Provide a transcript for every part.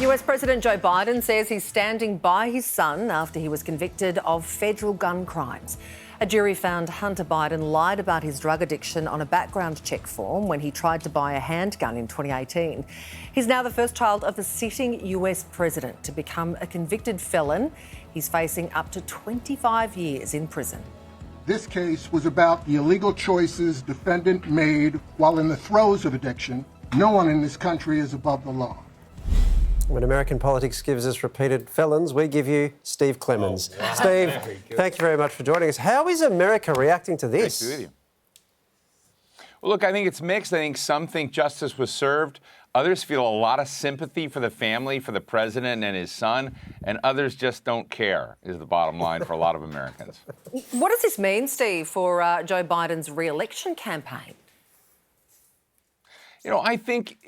US President Joe Biden says he's standing by his son after he was convicted of federal gun crimes. A jury found Hunter Biden lied about his drug addiction on a background check form when he tried to buy a handgun in 2018. He's now the first child of the sitting US president to become a convicted felon. He's facing up to 25 years in prison. This case was about the illegal choices defendant made while in the throes of addiction. No one in this country is above the law. When American politics gives us repeated felons, we give you Steve Clemons. Oh, wow. Steve, thank you very much for joining us. How is America reacting to this? Nice to be with you. Well, look, I think it's mixed. I think some think justice was served. Others feel a lot of sympathy for the family, for the president and his son, and others just don't care, is the bottom line for a lot of Americans. What does this mean, Steve, for Joe Biden's re-election campaign? You know, I think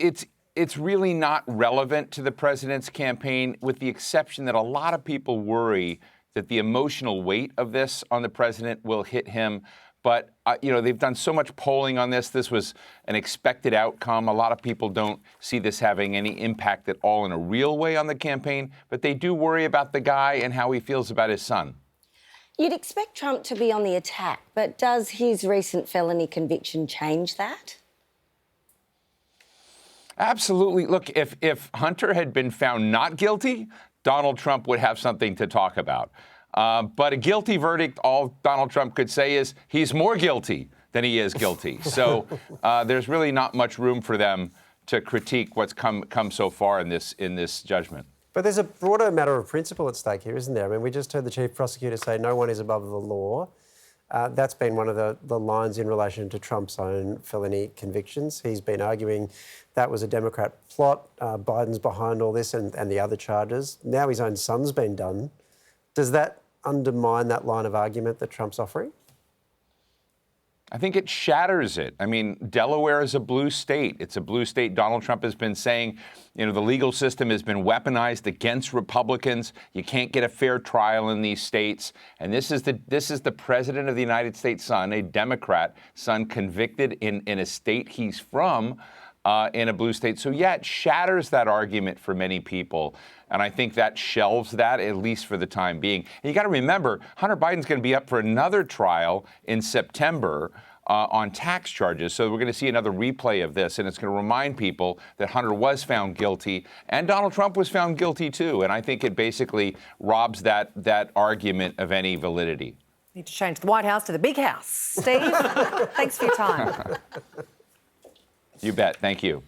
it's really not relevant to the president's campaign, with the exception that a lot of people worry that the emotional weight of this on the president will hit him. But, you know, they've done so much polling on this. This was an expected outcome. A lot of people don't see this having any impact at all in a real way on the campaign, but they do worry about the guy and how he feels about his son. You'd expect Trump to be on the attack, but does his recent felony conviction change that? Absolutely. Look, if Hunter had been found not guilty, Donald Trump would have something to talk about. But a guilty verdict, all Donald Trump could say is he's more guilty than he is guilty. So there's really not much room for them to critique what's come so far in this judgment. But there's a broader matter of principle at stake here, isn't there? I mean, we just heard the chief prosecutor say no one is above the law. That's been one of the lines in relation to Trump's own felony convictions. He's been arguing that was a Democrat plot. Biden's behind all this and the other charges. Now his own son's been done. Does that undermine that line of argument that Trump's offering? I think it shatters it. I mean, Delaware is a blue state. It's a blue state. Donald Trump has been saying, you know, the legal system has been weaponized against Republicans. You can't get a fair trial in these states. And this is the president of the United States' son, a Democrat son, convicted in a state he's from, in a blue state. So, yeah, it shatters that argument for many people. And I think that shelves that, at least for the time being. And you got to remember, Hunter Biden's going to be up for another trial in September on tax charges. So we're going to see another replay of this. And it's going to remind people that Hunter was found guilty and Donald Trump was found guilty, too. And I think it basically robs that argument of any validity. Need to change the White House to the big house. Steve, thanks for your time. You bet. Thank you.